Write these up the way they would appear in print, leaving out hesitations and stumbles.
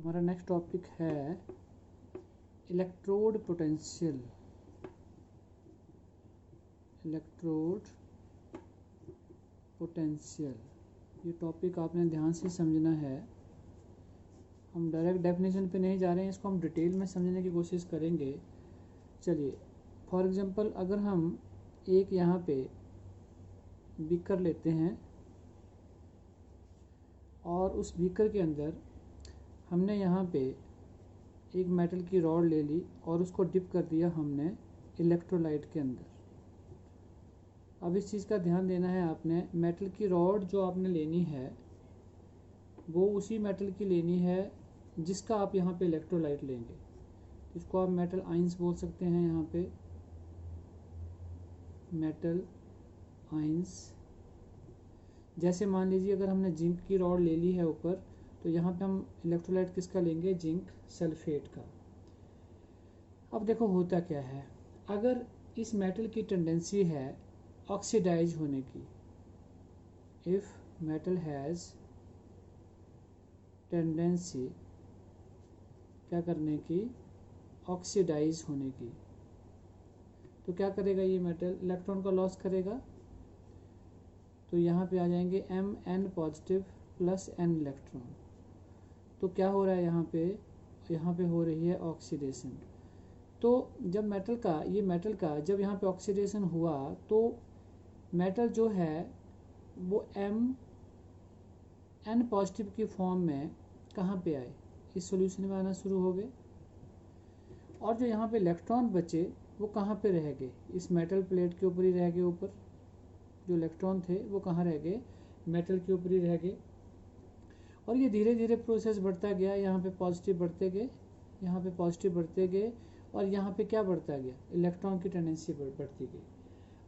हमारा next topic है electrode potential. Electrode potential ये टॉपिक आपने ध्यान से समझना है। हम डायरेक्ट डेफिनेशन पे नहीं जा रहे हैं, इसको हम डिटेल में समझने की कोशिश करेंगे। चलिए फॉर एग्जांपल अगर हम एक यहाँ पे बीकर लेते हैं और उस बीकर के अंदर हमने यहाँ पे एक मेटल की रॉड ले ली और उसको डिप कर दिया हमने इलेक्ट्रोलाइट के अंदर। अब इस चीज़ का ध्यान देना है आपने, मेटल की रॉड जो आपने लेनी है वो उसी मेटल की लेनी है जिसका आप यहाँ पे इलेक्ट्रोलाइट लेंगे। इसको आप मेटल आइंस बोल सकते हैं। यहाँ पे मेटल आइंस, जैसे मान लीजिए अगर हमने जिंक की रॉड ले ली है ऊपर, तो यहाँ पे हम इलेक्ट्रोलाइट किसका लेंगे, जिंक सल्फेट का। अब देखो होता क्या है, अगर इस मेटल की टेंडेंसी है ऑक्सीडाइज होने की, इफ मेटल हैज़ टेंडेंसी क्या करने की, ऑक्सीडाइज होने की, तो क्या करेगा ये मेटल, इलेक्ट्रॉन का लॉस करेगा। तो यहाँ पे आ जाएंगे Mn positive plus n electron. तो क्या हो रहा है यहाँ पे हो रही है ऑक्सीडेशन। तो जब मेटल का जब यहाँ पे ऑक्सीडेशन हुआ तो मेटल जो है वो Mn पॉजिटिव की फॉर्म में कहाँ पे आए, इस सॉल्यूशन में आना शुरू हो गए। और जो यहाँ पे इलेक्ट्रॉन बचे वो कहाँ पे रह गए, इस मेटल प्लेट के ऊपर ही रह गए। ऊपर जो इलेक्ट्रॉन थे वो कहाँ रह गए, मेटल के ऊपर ही रह गए। और ये धीरे धीरे प्रोसेस बढ़ता गया, यहाँ पे पॉजिटिव बढ़ते गए, यहाँ पे पॉजिटिव बढ़ते गए, और यहाँ पे क्या बढ़ता गया, इलेक्ट्रॉन की टेंडेंसी बढ़ती गई।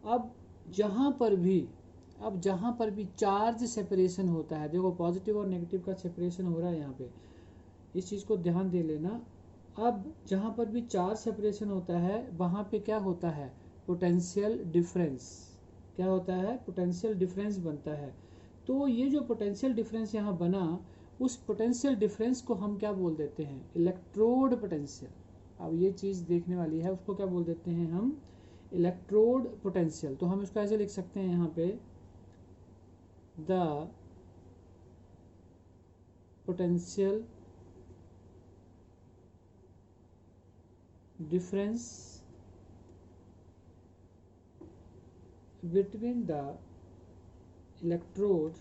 अब जहाँ पर भी चार्ज सेपरेशन होता है, देखो पॉजिटिव और नेगेटिव का सेपरेशन हो रहा है यहाँ पे, इस चीज़ को ध्यान दे लेना। अब जहाँ पर भी चार्ज सेपरेशन होता है वहाँ पे क्या होता है, पोटेंशियल डिफरेंस। क्या होता है, पोटेंशियल डिफरेंस बनता है। तो ये जो पोटेंशियल डिफरेंस यहाँ बना, उस पोटेंशियल डिफरेंस को हम क्या बोल देते हैं, इलेक्ट्रोड पोटेंशियल। अब ये चीज़ देखने वाली है, उसको क्या बोल देते हैं हम, इलेक्ट्रोड पोटेंशियल। तो हम इसको ऐसे लिख सकते हैं यहाँ पे, the potential difference between the electrode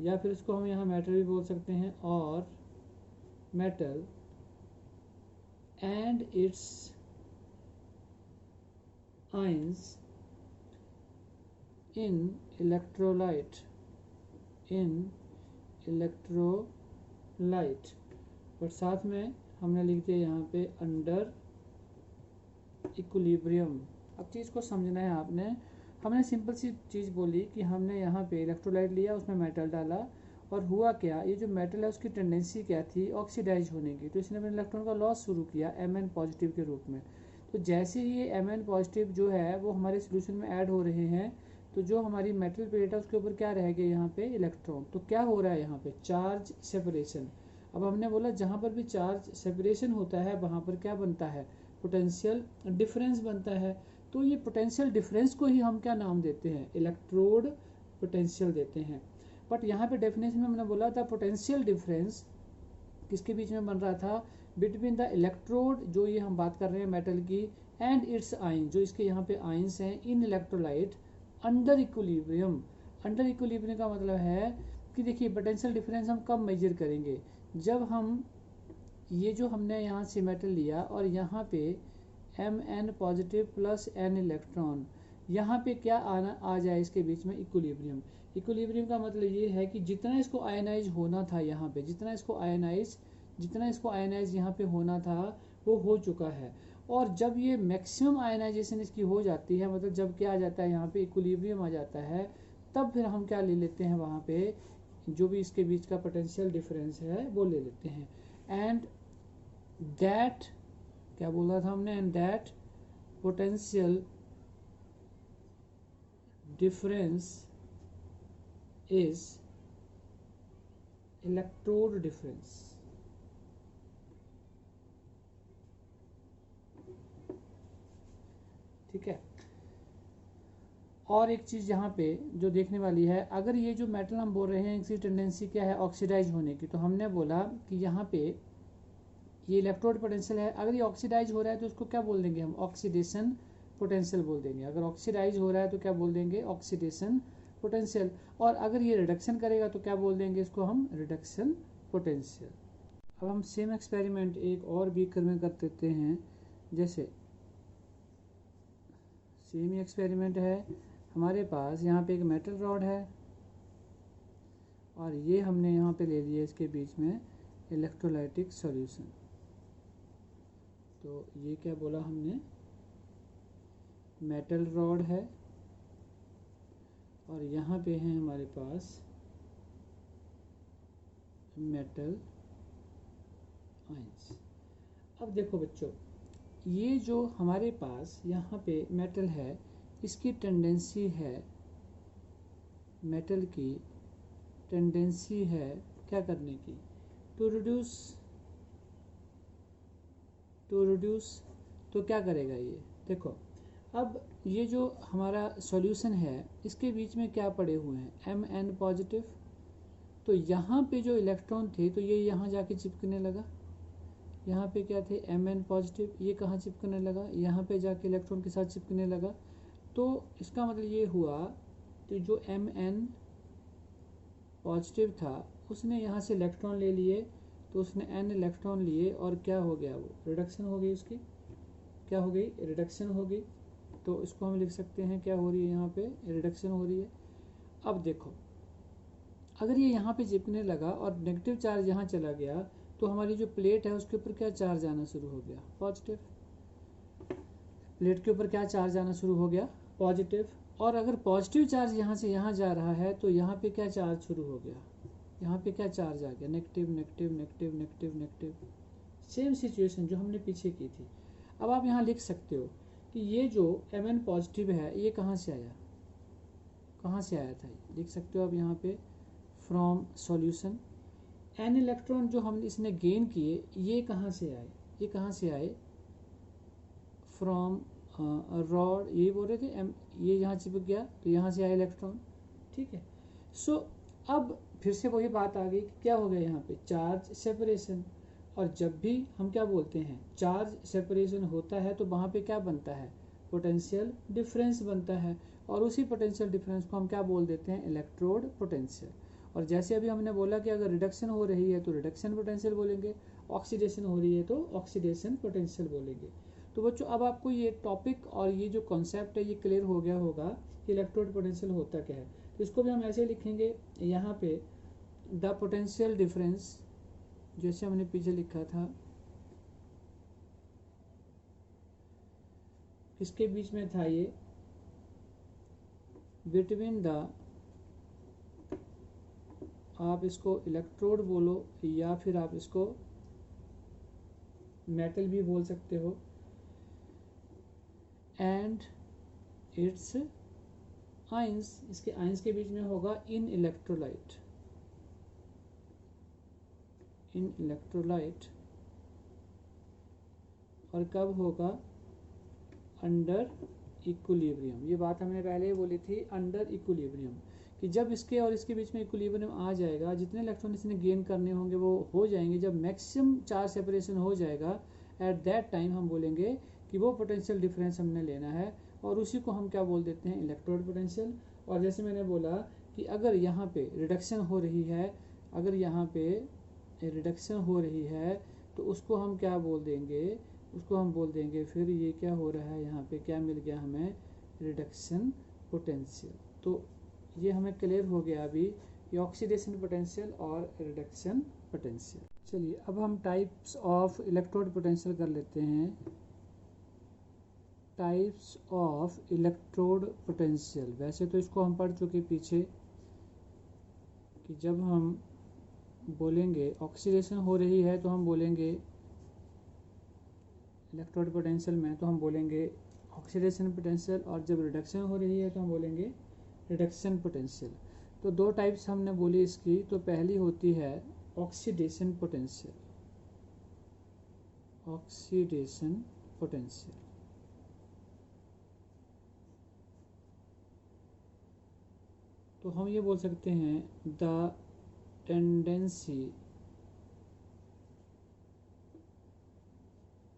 या फिर इसको हम यहाँ मेटल भी बोल सकते हैं, और metal and it's ions in electrolyte, और साथ में हमने लिख दिया यहाँ पे अंडर इक्विलिब्रियम। अब चीज़ को समझना है आपने, हमने सिंपल सी चीज़ बोली कि हमने यहाँ पे इलेक्ट्रोलाइट लिया, उसमें मेटल डाला, और हुआ क्या, ये जो मेटल है उसकी टेंडेंसी क्या थी, ऑक्सीडाइज होने की। तो इसने अपने इलेक्ट्रॉन का लॉस शुरू किया Mn पॉजिटिव के रूप में। तो जैसे ही ये Mn पॉजिटिव जो है वो हमारे सोल्यूशन में ऐड हो रहे हैं, तो जो हमारी मेटल प्लेट है उसके ऊपर क्या रह गए, यहाँ पे इलेक्ट्रॉन। तो क्या हो रहा है यहाँ पे, चार्ज सेपरेशन। अब हमने बोला जहाँ पर भी चार्ज सेपरेशन होता है वहाँ पर क्या बनता है, पोटेंशियल डिफरेंस बनता है। तो ये पोटेंशियल डिफरेंस को ही हम क्या नाम देते हैं, इलेक्ट्रोड पोटेंशियल देते हैं। बट यहाँ पे डेफिनेशन में हमने बोला था पोटेंशियल डिफरेंस किसके बीच में बन रहा था, बिटवीन द इलेक्ट्रोड, जो ये हम बात कर रहे हैं मेटल की, एंड इट्स आइन, जो इसके यहाँ पे आइंस हैं, in electrolyte under equilibrium. Under equilibrium का मतलब है कि देखिए पोटेंशियल डिफरेंस हम कब मेजर करेंगे, जब हम ये जो हमने यहाँ से मेटल लिया और यहाँ पे Mn positive plus n electron, यहाँ पे क्या आ जाए इसके बीच में, इक्विलिब्रियम। इक्विलिब्रियम का मतलब ये है कि जितना इसको आयनाइज होना था यहाँ पे, जितना इसको आयनाइज यहाँ पे होना था वो हो चुका है। और जब ये मैक्सिमम आयनाइजेशन इसकी हो जाती है, मतलब जब क्या आ जाता है यहाँ पे, इक्विलिब्रियम आ जाता है, तब फिर हम क्या ले लेते हैं, वहाँ पे जो भी इसके बीच का पोटेंशियल डिफरेंस है वो ले लेते हैं। एंड दैट, क्या बोला था हमने, and that potential difference is electrode difference. ठीक है। और एक चीज़ यहाँ पे जो देखने वाली है, अगर ये जो मेटल हम बोल रहे हैं इसकी टेंडेंसी क्या है ऑक्सीडाइज होने की, तो हमने बोला कि यहाँ पे ये इलेक्ट्रोड पोटेंशियल है, अगर ये ऑक्सीडाइज हो रहा है तो उसको क्या बोल देंगे हम, ऑक्सीडेशन पोटेंशियल बोल देंगे। अगर ऑक्सीडाइज हो रहा है तो क्या बोल देंगे, ऑक्सीडेशन पोटेंशियल। और अगर ये रिडक्शन करेगा तो क्या बोल देंगे इसको हम, रिडक्शन पोटेंशियल। अब हम सेम एक्सपेरिमेंट एक और बीकर में कर देते हैं। जैसे सेम एक्सपेरिमेंट है, हमारे पास यहाँ पे एक मेटल रॉड है और ये हमने यहाँ पे ले लिया इसके बीच में इलेक्ट्रोलाइटिक सॉल्यूशन। तो ये क्या बोला हमने, मेटल रॉड है और यहाँ पे है हमारे पास मेटल आयंस। अब देखो बच्चों, ये जो हमारे पास यहाँ पे मेटल है, इसकी टेंडेंसी है, मेटल की टेंडेंसी है क्या करने की, टू रिड्यूस। तो क्या करेगा ये, देखो अब ये जो हमारा सॉल्यूशन है इसके बीच में क्या पड़े हुए हैं, Mn पॉजिटिव। तो यहाँ पे जो इलेक्ट्रॉन थे तो ये यहाँ जाके चिपकने लगा, यहाँ पे क्या थे Mn पॉजिटिव, ये कहाँ चिपकने लगा, यहाँ पे जाके इलेक्ट्रॉन के साथ चिपकने लगा। तो इसका मतलब ये हुआ कि जो Mn पॉजिटिव था उसने यहाँ से इलेक्ट्रॉन ले लिए, तो उसने n इलेक्ट्रॉन लिए और क्या हो गया, वो रिडक्शन हो गई, उसकी क्या हो गई, रिडक्शन हो गई। तो इसको हम लिख सकते हैं क्या हो रही है, यहाँ पे रिडक्शन हो रही है। अब देखो अगर ये यहाँ पे चिपकने लगा और नेगेटिव चार्ज यहाँ चला गया तो हमारी जो प्लेट है उसके ऊपर क्या चार्ज आना शुरू हो गया, पॉजिटिव। प्लेट के ऊपर क्या चार्ज आना शुरू हो गया, पॉजिटिव। और अगर पॉजिटिव चार्ज यहाँ से यहाँ जा रहा है तो यहाँ पे क्या चार्ज शुरू हो गया, यहाँ पे क्या चार्ज आ गया, negative negative negative negative negative. Same situation जो हमने पीछे की थी। अब आप यहाँ लिख सकते हो कि ये जो Mn पॉजिटिव है ये कहाँ से आया, कहाँ से आया था, लिख सकते हो आप यहाँ पे फ्रॉम सॉल्यूशन। n इलेक्ट्रॉन जो हम इसने गेन किए ये कहाँ से आए, ये कहाँ से आए, फ्रॉम रॉड, ये बोल रहे थे ये यहाँ चिपक गया तो यहाँ से आए इलेक्ट्रॉन। ठीक है। सो अब फिर से वही बात आ गई कि क्या हो गया यहाँ पे, चार्ज सेपरेशन। और जब भी हम क्या बोलते हैं चार्ज सेपरेशन होता है तो वहाँ पे क्या बनता है, पोटेंशियल डिफरेंस बनता है। और उसी पोटेंशियल डिफरेंस को हम क्या बोल देते हैं, इलेक्ट्रोड पोटेंशियल। और जैसे अभी हमने बोला कि अगर रिडक्शन हो रही है तो रिडक्शन पोटेंशियल बोलेंगे, ऑक्सीडेशन हो रही है तो ऑक्सीडेशन पोटेंशियल बोलेंगे। तो बच्चों अब आपको ये टॉपिक और ये जो कॉन्सेप्ट है ये क्लियर हो गया होगा कि इलेक्ट्रोड पोटेंशियल होता क्या है। तो इसको भी हम ऐसे लिखेंगे यहाँ पे, द पोटेंशियल डिफरेंस, जैसे हमने पीछे लिखा था, इसके बीच में था ये, बिटवीन द, आप इसको इलेक्ट्रोड बोलो या फिर आप इसको मेटल भी बोल सकते हो, एंड इट्स आयंस, इसके आयंस के बीच में होगा इन इलेक्ट्रोलाइट, इन इलेक्ट्रोलाइट। और कब होगा, अंडर इक्विलिब्रियम। ये बात हमने पहले ही बोली थी, अंडर इक्विलिब्रियम, कि जब इसके और इसके बीच में इक्विलिब्रियम आ जाएगा, जितने इलेक्ट्रॉन इसने गेन करने होंगे वो हो जाएंगे, जब मैक्सिमम चार्ज सेपरेशन हो जाएगा एट दैट टाइम हम बोलेंगे कि वो पोटेंशियल डिफरेंस हमने लेना है और उसी को हम क्या बोल देते हैं, इलेक्ट्रोड पोटेंशियल। और जैसे मैंने बोला कि अगर यहाँ पे रिडक्शन हो रही है, अगर यहाँ पे रिडक्शन हो रही है तो उसको हम क्या बोल देंगे, उसको हम बोल देंगे फिर ये क्या हो रहा है, यहाँ पे क्या मिल गया हमें, रिडक्शन पोटेंशियल। तो ये हमें क्लियर हो गया अभी ये ऑक्सीडेशन पोटेंशियल और रिडक्शन पोटेंशियल। चलिए अब हम टाइप्स ऑफ इलेक्ट्रोड पोटेंशियल कर लेते हैं। टाइप्स ऑफ इलेक्ट्रोड पोटेंशियल, वैसे तो इसको हम पढ़ चुके पीछे कि जब हम बोलेंगे ऑक्सीडेशन हो रही है तो हम बोलेंगे इलेक्ट्रोड पोटेंशियल में, तो हम बोलेंगे ऑक्सीडेशन पोटेंशियल, और जब रिडक्शन हो रही है तो हम बोलेंगे रिडक्शन पोटेंशियल। तो दो टाइप्स हमने बोली इसकी। तो पहली होती है ऑक्सीडेशन पोटेंशियल, ऑक्सीडेशन पोटेंशियल। तो हम ये बोल सकते हैं the tendency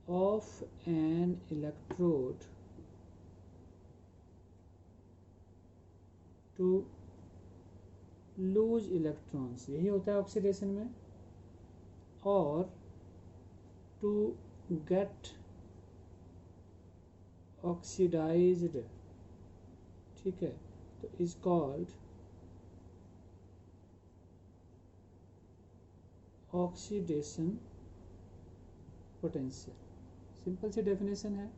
of an electrode to lose electrons, यही होता है ऑक्सीडेशन में, और टू गेट ऑक्सीडाइज्ड, ठीक है, तो is called oxidation potential. Simple सी डेफिनेशन है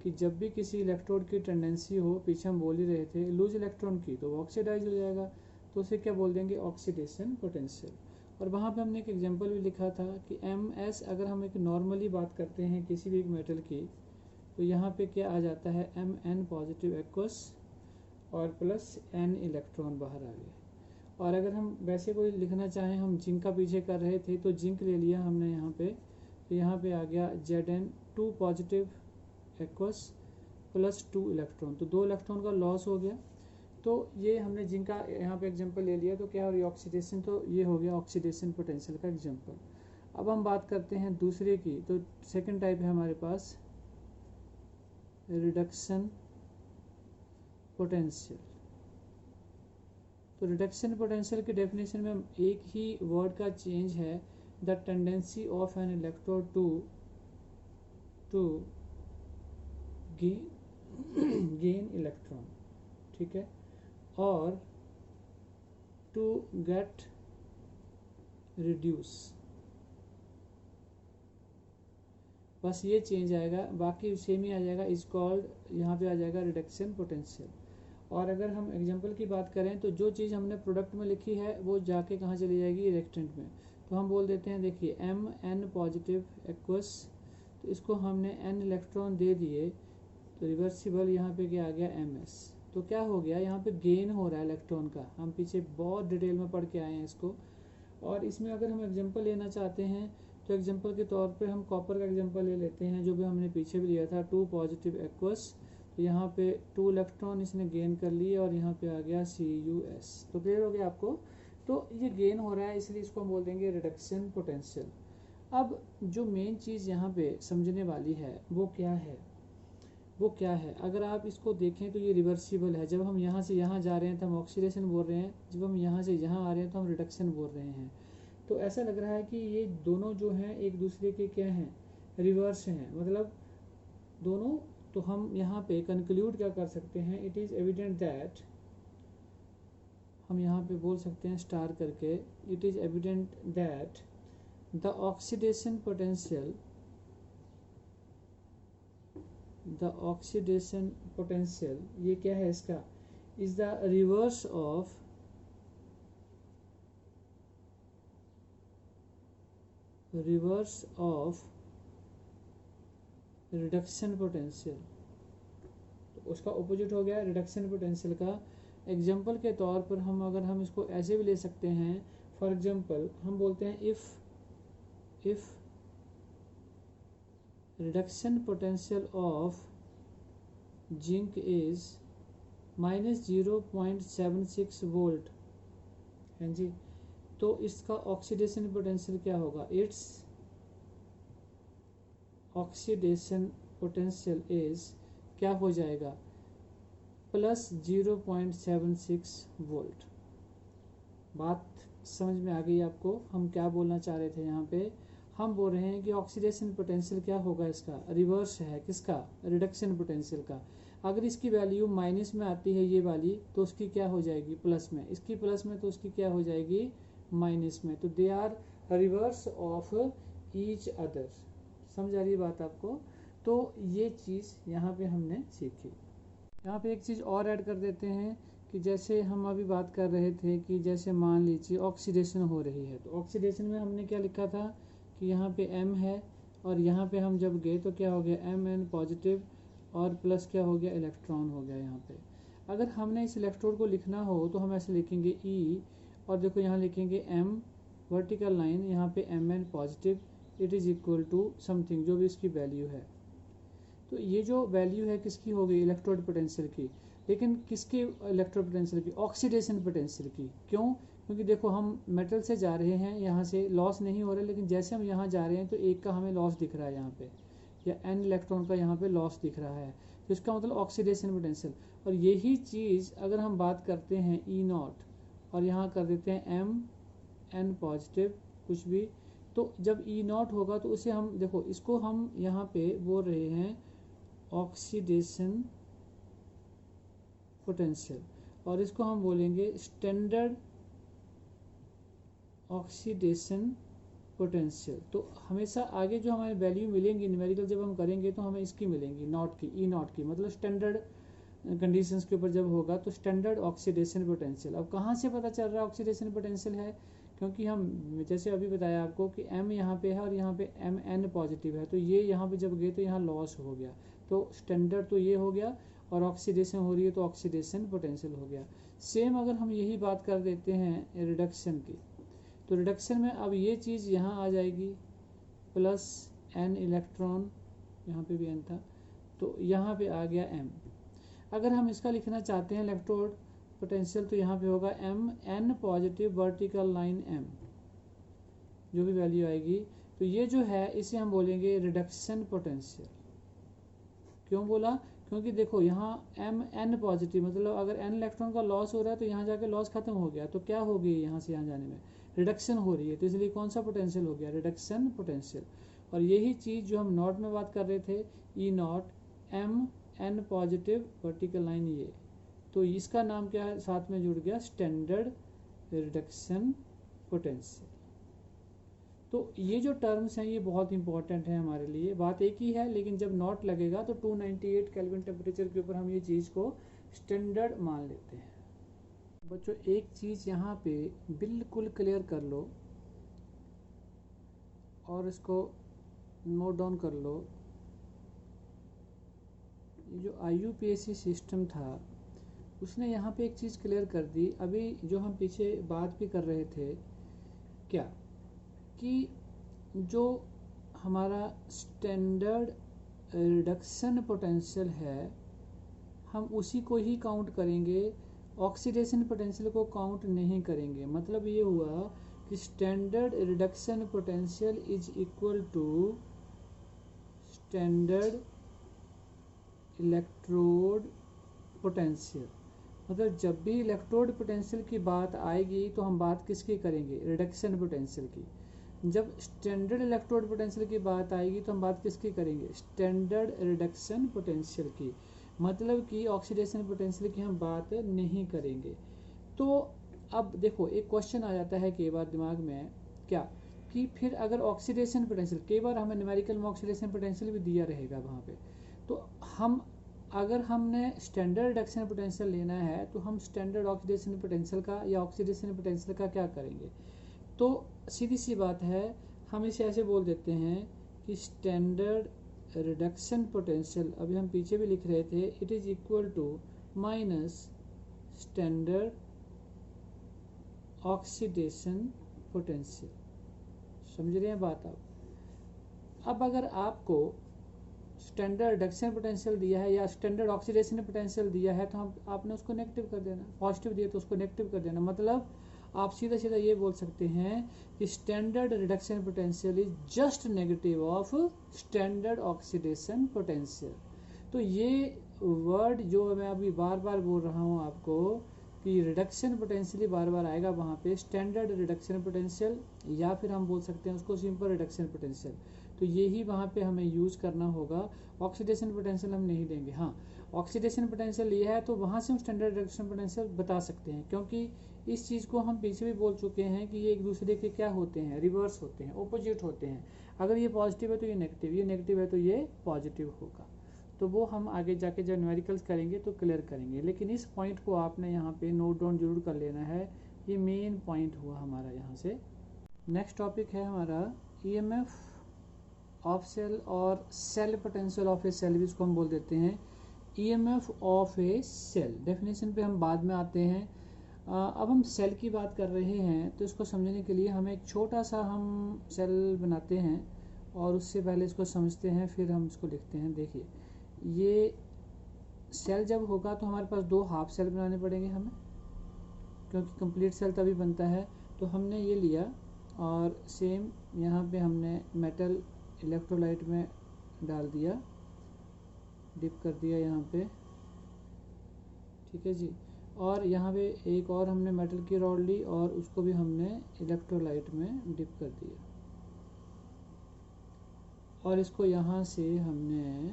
कि जब भी किसी इलेक्ट्रोड की टेंडेंसी हो, पीछे हम बोल ही रहे थे लूज इलेक्ट्रॉन की, तो वो ऑक्सीडाइज हो जाएगा, तो उसे क्या बोल देंगे, ऑक्सीडेशन पोटेंशियल। और वहाँ पे हमने एक एग्जांपल भी लिखा था कि MS, अगर हम एक नॉर्मली बात करते हैं किसी भी एक मेटल की, तो यहाँ पे क्या आ जाता है, Mn पॉजिटिव एक्वस और प्लस N इलेक्ट्रॉन बाहर आ गए। और अगर हम वैसे कोई लिखना चाहें, हम जिंक का पीछे कर रहे थे, तो जिंक ले लिया हमने यहाँ पे, तो यहाँ पे आ गया Zn 2 positive aqueous plus 2 electron, तो 2 इलेक्ट्रॉन का लॉस हो गया। तो ये हमने जिंक का यहाँ पे एग्जांपल ले लिया, तो क्या हो रही है, ऑक्सीडेशन, तो ये हो गया ऑक्सीडेशन पोटेंशियल का एग्जांपल। अब हम बात करते हैं दूसरे की, तो सेकंड टाइप है हमारे पास रिडक्शन पोटेंशियल। तो रिडक्शन पोटेंशियल की डेफिनेशन में एक ही वर्ड का चेंज है, the tendency of an electrode to gain electron, ठीक है, और टू गेट रिड्यूस, बस ये चेंज आएगा, बाकी सेम ही आ जाएगा, इज कॉल्ड, यहाँ पे आ जाएगा रिडक्शन पोटेंशियल। और अगर हम एग्जांपल की बात करें, तो जो चीज़ हमने प्रोडक्ट में लिखी है वो जाके कहाँ चली जाएगी, रिएक्टेंट में। तो हम बोल देते हैं, देखिए Mn पॉजिटिव एक्वस, तो इसको हमने N इलेक्ट्रॉन दे दिए, तो रिवर्सिबल यहाँ पे क्या आ गया, Ms। तो क्या हो गया, यहाँ पे गेन हो रहा है इलेक्ट्रॉन का, हम पीछे बहुत डिटेल में पढ़ के आए हैं इसको। और इसमें अगर हम एग्जांपल लेना चाहते हैं, तो एग्जांपल के तौर पे हम कॉपर का एग्जांपल ले लेते हैं, जो भी हमने पीछे भी लिया था, 2 पॉजिटिव एक्वस, तो यहाँ पे 2 इलेक्ट्रॉन इसने गेन कर लिए, और यहाँ पे आ गया CuS। तो क्लियर हो गया आपको। तो ये गेन हो रहा है, इसलिए इसको हम बोल देंगे रिडक्शन पोटेंशियल। अब जो मेन चीज़ यहाँ पे समझने वाली है वो क्या है, वो क्या है, अगर आप इसको देखें तो ये रिवर्सिबल है। जब हम यहाँ से यहाँ जा रहे हैं तो हम ऑक्सीडेशन बोल रहे हैं, जब हम यहाँ से यहाँ आ रहे हैं तो हम रिडक्शन बोल रहे हैं। तो ऐसा लग रहा है कि ये दोनों जो हैं एक दूसरे के क्या हैं, रिवर्स हैं, मतलब दोनों। तो हम यहाँ पे कंक्लूड क्या कर सकते हैं, इट इज़ एविडेंट दैट, हम यहाँ पे बोल सकते हैं स्टार करके, it is evident that the oxidation potential, the oxidation potential, ये क्या है इसका, is the reverse of reduction potential. तो उसका ऑपोजिट हो गया रिडक्शन पोटेंशियल का। एग्जांपल के तौर पर हम अगर हम इसको ऐसे भी ले सकते हैं, फॉर एग्जांपल हम बोलते हैं if reduction potential of zinc is -0.76 volt, हैं जी, तो इसका ऑक्सीडेशन पोटेंशियल क्या होगा, इट्स ऑक्सीडेशन पोटेंशियल इज क्या हो जाएगा, +0.76 वोल्ट। बात समझ में आ गई आपको, हम क्या बोलना चाह रहे थे यहाँ पे, हम बोल रहे हैं कि ऑक्सीडेशन पोटेंशियल क्या होगा, इसका रिवर्स है, किसका, रिडक्शन पोटेंशियल का। अगर इसकी वैल्यू माइनस में आती है ये वाली, तो उसकी क्या हो जाएगी, प्लस में, इसकी प्लस में, तो उसकी क्या हो जाएगी, माइनस में। तो they are reverse of each other. समझ आ रही बात आपको। तो ये चीज़ यहाँ पे हमने सीखी। यहाँ पे एक चीज़ और ऐड कर देते हैं कि जैसे हम अभी बात कर रहे थे कि जैसे मान लीजिए ऑक्सीडेशन हो रही है, तो ऑक्सीडेशन में हमने क्या लिखा था कि यहाँ पे M है, और यहाँ पे हम जब गए तो क्या हो गया, Mn पॉजिटिव और प्लस क्या हो गया, इलेक्ट्रॉन हो गया यहाँ पे। अगर हमने इस इलेक्ट्रोड को लिखना हो तो हम ऐसे लिखेंगे ई, और देखो यहाँ लिखेंगे एम वर्टिकल लाइन, यहाँ पे M N positive, it is equal to something जो भी इसकी वैल्यू है। तो ये जो वैल्यू है किसकी हो गई, इलेक्ट्रोड पोटेंशियल की। लेकिन किसके इलेक्ट्रोड पोटेंशियल की, ऑक्सीडेशन पोटेंशियल की। क्यों, क्योंकि देखो हम मेटल से जा रहे हैं, यहाँ से लॉस नहीं हो रहा है, लेकिन जैसे हम यहाँ जा रहे हैं तो एक का हमें लॉस दिख रहा है यहाँ पे, या एन इलेक्ट्रॉन का यहाँ पे लॉस दिख रहा है, तो इसका मतलब ऑक्सीडेशन पोटेंशियल। और यही चीज़ अगर हम बात करते हैं ई नॉट, और यहाँ कर देते हैं एम एन पॉजिटिव कुछ भी, तो जब ई नॉट होगा तो उसे हम देखो, इसको हम यहाँ पे बोल रहे हैं ऑक्सीडेशन पोटेंशियल, और इसको हम बोलेंगे स्टैंडर्ड ऑक्सीडेशन पोटेंशियल। तो हमेशा आगे जो हमारी वैल्यू मिलेंगी न्यूमेरिकल जब हम करेंगे तो हमें इसकी मिलेंगी, नॉट की, ई नॉट की, मतलब स्टैंडर्ड कंडीशंस के ऊपर जब होगा तो स्टैंडर्ड ऑक्सीडेशन पोटेंशियल। अब कहाँ से पता चल रहा है ऑक्सीडेशन पोटेंशियल है, क्योंकि हम जैसे अभी बताया आपको कि एम यहाँ पे है और यहाँ पे एम एन पॉजिटिव है, तो ये यहाँ पे जब गए तो यहाँ लॉस हो गया, तो स्टैंडर्ड तो ये हो गया, और ऑक्सीडेशन हो रही है तो ऑक्सीडेशन पोटेंशियल हो गया। सेम अगर हम यही बात कर देते हैं रिडक्शन की, तो रिडक्शन में अब ये चीज़ यहाँ आ जाएगी, प्लस एन इलेक्ट्रॉन, यहाँ पे भी एन था, तो यहाँ पे आ गया एम। अगर हम इसका लिखना चाहते हैं इलेक्ट्रोड पोटेंशियल, तो यहाँ पे होगा M N positive vertical line M, जो भी वैल्यू आएगी, तो ये जो है इसे हम बोलेंगे रिडक्शन पोटेंशियल। क्यों बोला, क्योंकि देखो यहाँ एम एन पॉजिटिव, मतलब अगर एन इलेक्ट्रॉन का लॉस हो रहा है तो यहाँ जाके लॉस खत्म हो गया, तो क्या हो गई यहाँ से यहाँ जाने में रिडक्शन हो रही है, तो इसलिए कौन सा पोटेंशियल हो गया, रिडक्शन पोटेंशियल। और यही चीज़ जो हम नॉट में बात कर रहे थे, E naught M N positive vertical line, ये तो इसका नाम क्या है, साथ में जुड़ गया स्टैंडर्ड रिडक्शन पोटेंशियल। तो ये जो टर्म्स हैं ये बहुत इंपॉर्टेंट है हमारे लिए, बात एक ही है, लेकिन जब नॉट लगेगा तो 298 केल्विन टेम्परेचर के ऊपर हम ये चीज़ को स्टैंडर्ड मान लेते हैं। बच्चों एक चीज़ यहाँ पे बिल्कुल क्लियर कर लो और इसको नोट डाउन कर लो, ये जो IUPAC सिस्टम था उसने यहाँ पे एक चीज़ क्लियर कर दी। अभी जो हम पीछे बात भी कर रहे थे क्या, कि जो हमारा स्टैंडर्ड रिडक्शन पोटेंशियल है हम उसी को ही काउंट करेंगे, ऑक्सीडेशन पोटेंशियल को काउंट नहीं करेंगे। मतलब ये हुआ कि standard reduction potential is equal to standard electrode potential. मतलब जब भी इलेक्ट्रोड पोटेंशियल की बात आएगी तो हम बात किसकी करेंगे, रिडक्शन पोटेंशियल की। जब स्टैंडर्ड इलेक्ट्रोड पोटेंशियल की बात आएगी तो हम बात किसकी करेंगे, स्टैंडर्ड रिडक्शन पोटेंशियल की। मतलब कि ऑक्सीडेशन पोटेंशियल की हम बात नहीं करेंगे। तो अब देखो एक क्वेश्चन आ जाता है कई बार दिमाग में, क्या कि फिर अगर ऑक्सीडेशन पोटेंशियल, कई बार हमें न्यूमेरिकल में ऑक्सीडेशन पोटेंशियल भी दिया रहेगा वहाँ पे, तो हम अगर हमने स्टैंडर्ड रिडक्शन पोटेंशियल लेना है तो हम स्टैंडर्ड ऑक्सीडेशन पोटेंशियल का या ऑक्सीडेशन पोटेंशियल का क्या करेंगे। तो सीधी सी बात है, हम इसे ऐसे बोल देते हैं कि स्टैंडर्ड रिडक्शन पोटेंशियल, अभी हम पीछे भी लिख रहे थे, it is equal to minus standard oxidation potential. समझ रहे हैं बात आप। अब अगर आपको स्टैंडर्ड रिडक्शन पोटेंशियल दिया है या स्टैंडर्ड ऑक्सीडेशन पोटेंशियल दिया है तो हम आपने उसको नेगेटिव कर देना, पॉजिटिव दिया तो उसको नेगेटिव कर देना। मतलब आप सीधा सीधा ये बोल सकते हैं कि standard reduction potential is just negative of standard oxidation potential. तो ये वर्ड जो मैं अभी बार बार बोल रहा हूँ आपको कि रिडक्शन पोटेंशियल बार बार आएगा वहाँ पे, स्टैंडर्ड रिडक्शन पोटेंशियल या फिर हम बोल सकते हैं उसको सिंपल रिडक्शन पोटेंशियल। तो यही वहाँ पे हमें यूज़ करना होगा, ऑक्सीडेशन पोटेंशियल हम नहीं देंगे। हाँ ऑक्सीडेशन पोटेंशियल लिया है तो वहाँ से हम स्टैंडर्ड रिडक्शन पोटेंशियल बता सकते हैं, क्योंकि इस चीज़ को हम पीछे भी बोल चुके हैं कि ये एक दूसरे के क्या होते हैं, रिवर्स होते हैं, ऑपोजिट होते हैं। अगर ये पॉजिटिव है तो ये नेगेटिव, ये नेगेटिव है तो ये पॉजिटिव होगा। तो वो हम आगे जाके जब न्यूमेरिकल्स करेंगे तो क्लियर करेंगे, लेकिन इस पॉइंट को आपने यहाँ पे नोट डाउन जरूर कर लेना है, ये मेन पॉइंट हुआ हमारा यहाँ से। नेक्स्ट टॉपिक है हमारा EMF ऑफ सेल और cell potential of a cell भी इसको हम बोल देते हैं। EMF of a cell, definition पे हम बाद में आते हैं। अब हम सेल की बात कर रहे हैं तो इसको समझने के लिए हम एक छोटा सा हम सेल बनाते हैं और उससे पहले इसको समझते हैं, फिर हम इसको लिखते हैं। देखिए ये सेल जब होगा तो हमारे पास 2 हाफ सेल बनाने पड़ेंगे हमें, क्योंकि कंप्लीट सेल तभी बनता है। तो हमने ये लिया और सेम यहाँ पे हमने मेटल इलेक्ट्रोलाइट में डाल दिया, डिप कर दिया यहाँ पे, ठीक है जी। और यहाँ पे एक और हमने मेटल की रॉड ली और उसको भी हमने इलेक्ट्रोलाइट में डिप कर दिया और इसको यहाँ से हमने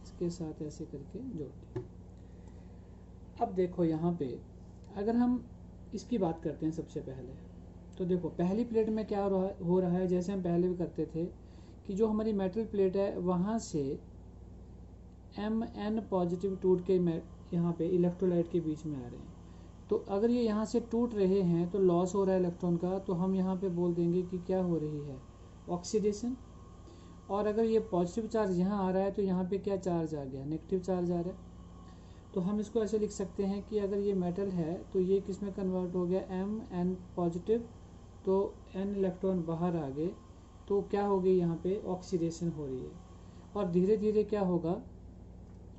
इसके साथ ऐसे करके जोड़ दिया। अब देखो यहाँ पे अगर हम इसकी बात करते हैं सबसे पहले, तो देखो पहली प्लेट में क्या हो रहा है, जैसे हम पहले भी करते थे कि जो हमारी मेटल प्लेट है वहाँ से Mn पॉजिटिव टूट के यहाँ पे इलेक्ट्रोलाइट के बीच में आ रहे हैं। तो अगर ये यहाँ से टूट रहे हैं तो लॉस हो रहा है इलेक्ट्रॉन का, तो हम यहाँ पे बोल देंगे कि क्या हो रही है, ऑक्सीडेशन। और अगर ये पॉजिटिव चार्ज यहाँ आ रहा है तो यहाँ पे क्या चार्ज आ गया, नेगेटिव चार्ज आ रहा है। तो हम इसको ऐसे लिख सकते हैं कि अगर ये मेटल है तो ये किस में कन्वर्ट हो गया, Mn पॉजिटिव, तो n इलेक्ट्रॉन बाहर आ गए, तो क्या हो गई, यहाँ पे ऑक्सीडेशन हो रही है। और धीरे धीरे क्या होगा,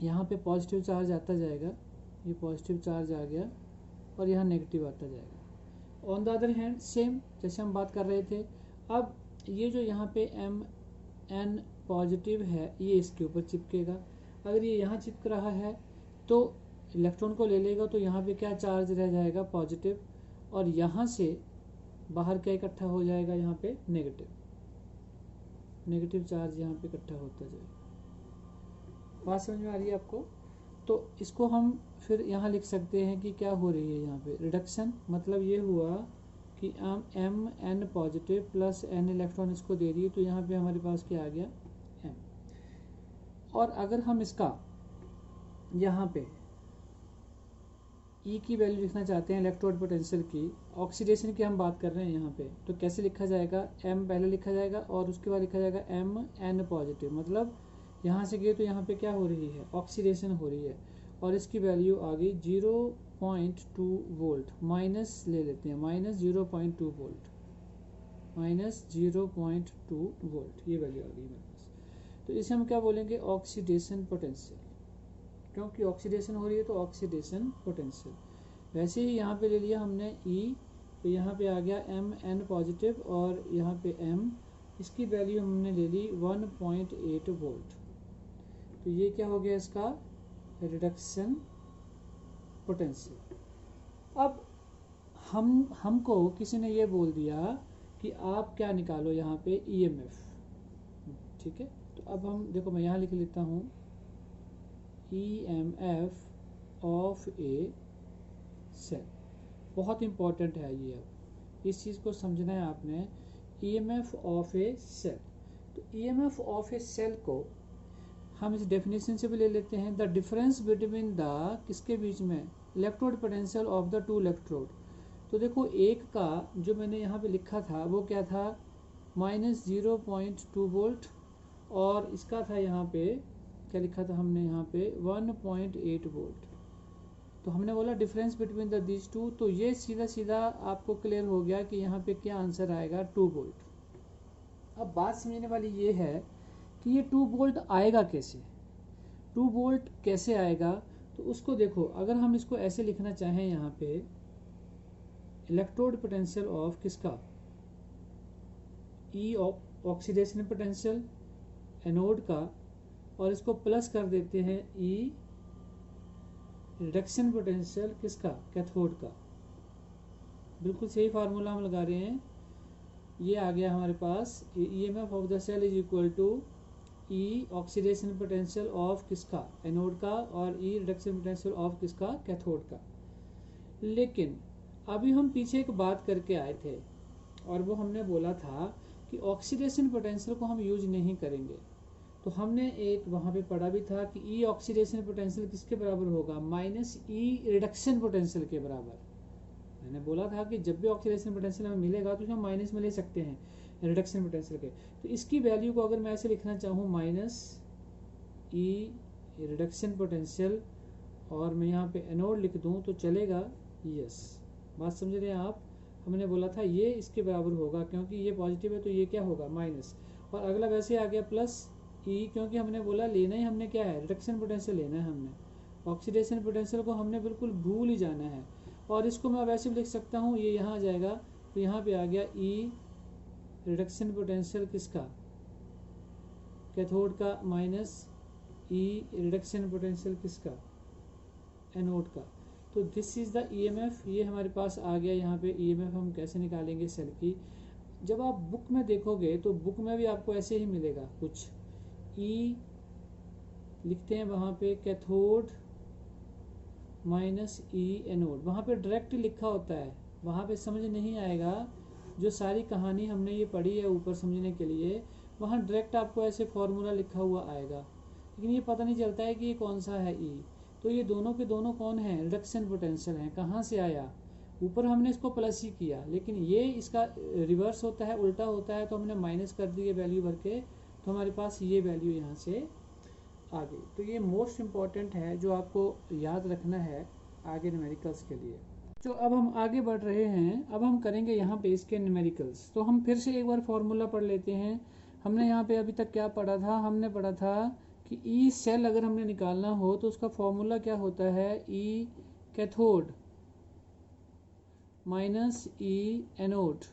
यहाँ पे पॉजिटिव चार्ज आता जाएगा, ये पॉजिटिव चार्ज आ गया और यहाँ नेगेटिव आता जाएगा। On the other hand same जैसे हम बात कर रहे थे, अब ये जो यहाँ पे Mn पॉजिटिव है ये इसके ऊपर चिपकेगा। अगर ये यहाँ चिपक रहा है तो इलेक्ट्रॉन को ले लेगा, तो यहाँ पे क्या चार्ज रह जाएगा, पॉजिटिव, और यहाँ से बाहर क्या इकट्ठा हो जाएगा, यहाँ पे नेगेटिव, नेगेटिव चार्ज यहाँ पे इकट्ठा होता जाएगा। बात समझ में आ रही है आपको? तो इसको हम फिर यहाँ लिख सकते हैं कि क्या हो रही है यहाँ पे, रिडक्शन। मतलब ये हुआ कि Mn positive plus n electron इसको दे दिए, तो यहाँ पे हमारे पास क्या आ गया, m। और अगर हम इसका यहाँ पे E की वैल्यू लिखना चाहते हैं, इलेक्ट्रोड पोटेंशियल की, ऑक्सीडेशन की हम बात कर रहे हैं यहाँ पे, तो कैसे लिखा जाएगा, m पहले लिखा जाएगा और उसके बाद लिखा जाएगा Mn पॉजिटिव। मतलब यहाँ से गए तो यहाँ पे क्या हो रही है, ऑक्सीडेशन हो रही है, और इसकी वैल्यू आ गई 0.2 वोल्ट, माइनस ले लेते हैं, -0.2 वोल्ट, -0.2 वोल्ट, ये वैल्यू आ गई मेरे पास। तो इसे हम क्या बोलेंगे, ऑक्सीडेशन पोटेंशियल, क्योंकि ऑक्सीडेशन हो रही है तो ऑक्सीडेशन पोटेंशियल। वैसे ही यहाँ पे ले लिया हमने E, तो यहाँ पे आ गया Mn पॉजिटिव और यहाँ पे M, इसकी वैल्यू हमने ले ली 1.8 वोल्ट। तो ये क्या हो गया, इसका रिडक्शन पोटेंशियल। अब हमको किसी ने ये बोल दिया कि आप क्या निकालो यहाँ पे, EMF, ठीक है। तो अब हम देखो, मैं यहाँ लिख लेता हूँ EMF ऑफ ए सेल। बहुत इंपॉर्टेंट है ये, अब इस चीज़ को समझना है आपने, EMF ऑफ ए सेल। तो EMF ऑफ ए सेल को हम इस डेफिनेशन से भी ले लेते हैं, द डिफरेंस बिटवीन द, किसके बीच में, electrode potential of the 2 electrode. तो देखो एक का जो मैंने यहाँ पे लिखा था वो क्या था, -0.2 वोल्ट, और इसका था यहाँ पे क्या लिखा था हमने यहाँ पे 1.8 वोल्ट। तो हमने बोला difference between the these two, तो ये सीधा सीधा आपको क्लियर हो गया कि यहाँ पे क्या आंसर आएगा, 2 वोल्ट। अब बात समझने वाली ये है कि ये 2 वोल्ट आएगा कैसे, 2 वोल्ट कैसे आएगा। तो उसको देखो, अगर हम इसको ऐसे लिखना चाहें, यहाँ पे इलेक्ट्रोड पोटेंशियल ऑफ किसका, E ऑक्सीडेशन पोटेंशियल एनोड का, और इसको प्लस कर देते हैं E रिडक्शन पोटेंशियल किसका, कैथोड का। बिल्कुल सही फार्मूला हम लगा रहे हैं, ये आ गया हमारे पास, EMF of the cell is equal to E oxidation potential of किसका, एनोड का, और E रिडक्शन पोटेंशियल ऑफ किसका, कैथोड का। लेकिन अभी हम पीछे एक बात करके आए थे और वो हमने बोला था कि ऑक्सीडेशन पोटेंशियल को हम यूज नहीं करेंगे। तो हमने एक वहाँ पे पढ़ा भी था कि E ऑक्सीडेशन पोटेंशियल किसके बराबर होगा, -E रिडक्शन पोटेंशियल के बराबर। मैंने बोला था कि जब भी ऑक्सीडेशन पोटेंशियल हमें मिलेगा तो हम माइनस में ले सकते हैं रिडक्शन पोटेंशियल के। तो इसकी वैल्यू को अगर मैं ऐसे लिखना चाहूँ, -E रिडक्शन पोटेंशियल और मैं यहाँ पे एनोड लिख दूँ तो चलेगा? यस, बात समझ रहे हैं आप? हमने बोला था ये इसके बराबर होगा, क्योंकि ये पॉजिटिव है तो ये क्या होगा? माइनस। और अगला वैसे आ गया प्लस ई, क्योंकि हमने बोला लेना ही हमने क्या है? रिडक्शन पोटेंशियल लेना है हमने। ऑक्सीडेशन पोटेंशियल को हमने बिल्कुल भूल ही जाना है। और इसको मैं वैसे भी लिख सकता हूँ, ये यहाँ आ जाएगा तो यहाँ पे आ गया ई रिडक्शन पोटेंशियल किसका? कैथोड का, माइनस ई रिडक्शन पोटेंशियल किसका? एनोड का। तो दिस इज द ईएमएफ, ये हमारे पास आ गया। यहाँ पे ईएमएफ हम कैसे निकालेंगे सेल की? जब आप बुक में देखोगे तो बुक में भी आपको ऐसे ही मिलेगा कुछ। ई लिखते हैं वहाँ पे कैथोड माइनस ई एनोड, वहाँ पे डायरेक्ट लिखा होता है, वहाँ पे समझ नहीं आएगा। जो सारी कहानी हमने ये पढ़ी है ऊपर समझने के लिए, वहाँ डायरेक्ट आपको ऐसे फॉर्मूला लिखा हुआ आएगा, लेकिन ये पता नहीं चलता है कि ये कौन सा है ई। तो ये दोनों के दोनों कौन है? रिडक्शन पोटेंशियल हैं। कहाँ से आया? ऊपर हमने इसको प्लस ही किया, लेकिन ये इसका रिवर्स होता है, उल्टा होता है, तो हमने माइनस कर दी वैल्यू भर के, तो हमारे पास ये वैल्यू यहाँ से आ गई। तो ये मोस्ट इम्पॉर्टेंट है जो आपको याद रखना है आगे न्यूमेरिकल्स के लिए। जो अब हम आगे बढ़ रहे हैं, अब हम करेंगे यहाँ पे इसके न्यूमेरिकल्स। तो हम फिर से एक बार फॉर्मूला पढ़ लेते हैं। हमने यहाँ पे अभी तक क्या पढ़ा था? हमने पढ़ा था कि ई सेल अगर हमने निकालना हो तो उसका फॉर्मूला क्या होता है? ई कैथोड माइनस ई एनोड।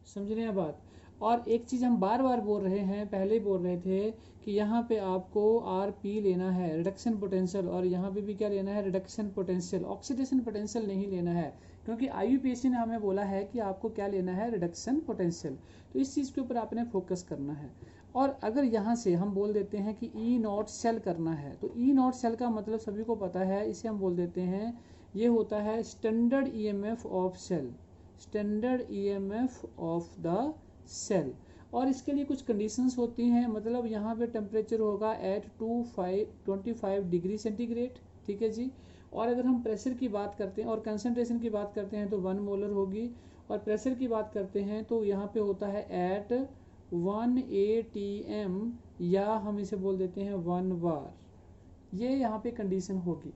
समझ रहे हैं बात? और एक चीज़ हम बार बार बोल रहे हैं, पहले ही बोल रहे थे कि यहाँ पे आपको आर पी लेना है, रिडक्शन पोटेंशियल, और यहाँ पे भी क्या लेना है? Reduction potential. ऑक्सीडेशन पोटेंशियल नहीं लेना है, क्योंकि आईयूपीएससी ने हमें बोला है कि आपको क्या लेना है? Reduction potential. तो इस चीज़ के ऊपर आपने फोकस करना है। और अगर यहाँ से हम बोल देते हैं कि ई नॉट सेल करना है, तो ई नॉट सेल का मतलब सभी को पता है, इसे हम बोल देते हैं ये होता है standard EMF of cell, standard EMF of the cell. और इसके लिए कुछ कंडीशंस होती हैं, मतलब यहाँ पे टेम्परेचर होगा एट 25 डिग्री सेंटीग्रेड, ठीक है जी। और अगर हम प्रेशर की बात करते हैं और कंसंट्रेशन की बात करते हैं तो 1 मोलर होगी, और प्रेशर की बात करते हैं तो यहाँ पे होता है एट 1 ATM, या हम इसे बोल देते हैं 1 बार। ये यहाँ पे कंडीशन होगी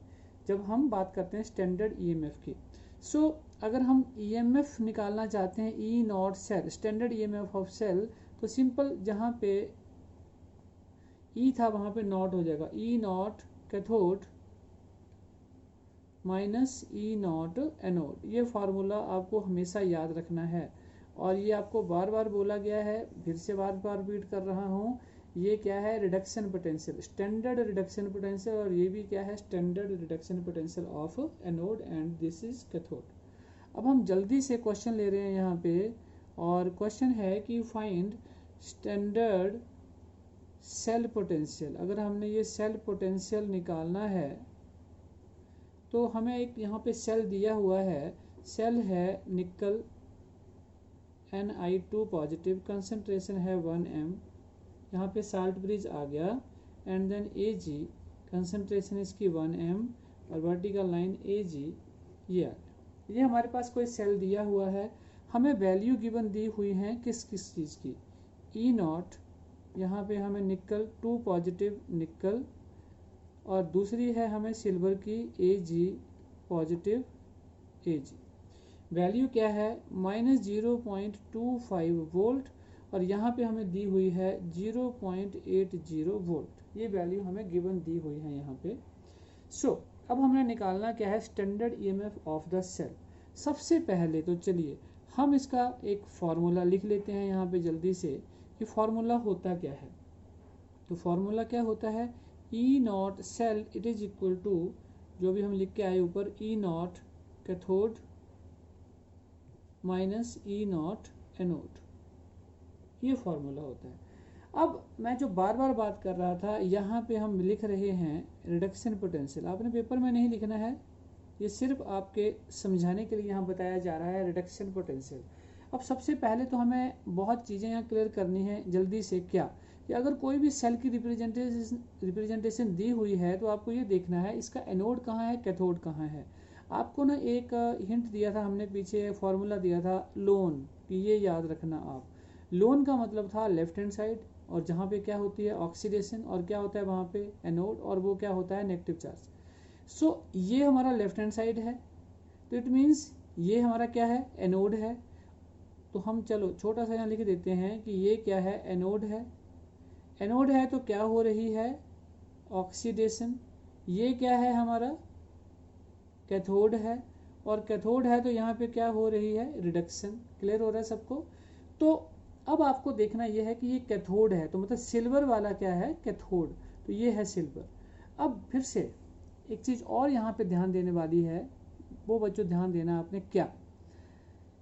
जब हम बात करते हैं स्टैंडर्ड ईएमएफ की। सो अगर हम ईएमएफ निकालना चाहते हैं E naught cell, standard EMF of cell, तो सिंपल जहाँ पे ई था वहाँ पे नॉट हो जाएगा, E naught cathode minus E naught anode. ये फार्मूला आपको हमेशा याद रखना है, और ये आपको बार बार बोला गया है, फिर से बार बार रिपीट कर रहा हूँ। ये क्या है? Reduction potential, standard reduction potential, और ये भी क्या है? Standard reduction potential of anode, and this is cathode. अब हम जल्दी से क्वेश्चन ले रहे हैं यहाँ पे, और क्वेश्चन है कि फाइंड स्टैंडर्ड सेल पोटेंशियल। अगर हमने ये सेल पोटेंशियल निकालना है तो हमें एक यहाँ पे सेल दिया हुआ है, सेल है निकल Ni2 पॉजिटिव, कंसंट्रेशन है 1m, यहाँ पे साल्ट ब्रिज आ गया, एंड देन Ag कंसंट्रेशन इसकी 1m, और वर्टिकल लाइन Ag ये आ गया। ये हमारे पास कोई सेल दिया हुआ है, हमें वैल्यू गिवन दी हुई है किस किस चीज़ की? ई नॉट, यहाँ पे हमें निकल 2 पॉजिटिव निकल, और दूसरी है हमें सिल्वर की Ag पॉजिटिव Ag। वैल्यू क्या है? -0.25 वोल्ट, और यहाँ पे हमें दी हुई है 0.80 वोल्ट। ये वैल्यू हमें गिवन दी हुई है यहाँ पे। सो अब हमने निकालना क्या है? Standard EMF of the cell. सबसे पहले तो चलिए हम इसका एक फार्मूला लिख लेते हैं यहाँ पे जल्दी से, कि फार्मूला होता क्या है। तो फार्मूला क्या होता है? E naught cell it is equal to, जो भी हम लिख के आए ऊपर, E naught cathode minus E naught anode. ये फार्मूला होता है। अब मैं जो बार बार बात कर रहा था, यहाँ पे हम लिख रहे हैं रिडक्शन पोटेंशियल। आपने पेपर में नहीं लिखना है, ये सिर्फ आपके समझाने के लिए यहाँ बताया जा रहा है रिडक्शन पोटेंशियल। अब सबसे पहले तो हमें बहुत चीज़ें यहाँ क्लियर करनी है जल्दी से। क्या कि अगर कोई भी सेल की रिप्रेजेंटेशन दी हुई है तो आपको ये देखना है इसका एनोड कहाँ है, कैथोड कहाँ है। आपको ना एक हिंट दिया था हमने, पीछे फॉर्मूला दिया था लोन, कि ये याद रखना आप। लोन का मतलब था लेफ्ट हैंड साइड, और जहाँ पे क्या होती है ऑक्सीडेशन, और क्या होता है वहाँ पे एनोड, और वो क्या होता है नेगेटिव चार्ज। सो ये हमारा लेफ्ट हैंड साइड है, तो इट मीन्स ये हमारा क्या है एनोड है। तो हम चलो छोटा सा यहाँ लिख देते हैं कि ये क्या है एनोड है। एनोड है तो क्या हो रही है ऑक्सीडेशन। ये क्या है हमारा कैथोड है, और कैथोड है तो यहाँ पे क्या हो रही है रिडक्शन। क्लियर हो रहा है सबको। तो अब आपको देखना यह है कि ये कैथोड है, तो मतलब सिल्वर वाला क्या है कैथोड, तो ये है सिल्वर। अब फिर से एक चीज़ और यहाँ पे ध्यान देने वाली है, वो बच्चों ध्यान देना आपने क्या,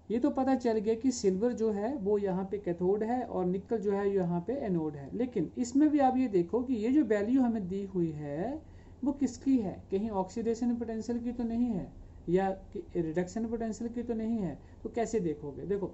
ये तो पता चल गया कि सिल्वर जो है वो यहाँ पे कैथोड है और निकल जो है यहाँ पे एनोड है। लेकिन इसमें भी आप ये देखो कि ये जो वैल्यू हमें दी हुई है वो किसकी है, कहीं ऑक्सीडेशन पोटेंशियल की तो नहीं है या रिडक्शन पोटेंशियल की तो नहीं है। तो कैसे देखोगे, देखो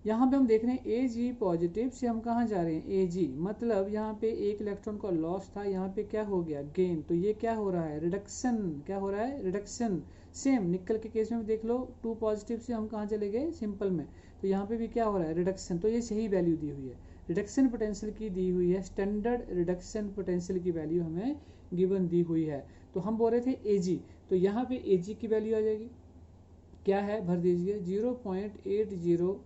यहाँ पे हम देख रहे हैं Ag पॉजिटिव से हम कहाँ जा रहे हैं Ag, मतलब यहाँ पे एक इलेक्ट्रॉन का लॉस था, यहाँ पे क्या हो गया गेन। तो ये क्या हो रहा है रिडक्शन, क्या हो रहा है रिडक्शन। सेम निकल के केस में देख लो 2 पॉजिटिव से हम कहाँ चले गए सिंपल में, तो यहाँ पे भी क्या हो रहा है रिडक्शन। तो ये सही वैल्यू दी हुई है, रिडक्शन पोटेंशियल की दी हुई है, स्टैंडर्ड रिडक्शन पोटेंशियल की वैल्यू हमें गिवन दी हुई है। तो हम बोल रहे थे Ag, तो यहाँ पे Ag की वैल्यू आ जाएगी, क्या है भर दीजिए 0.80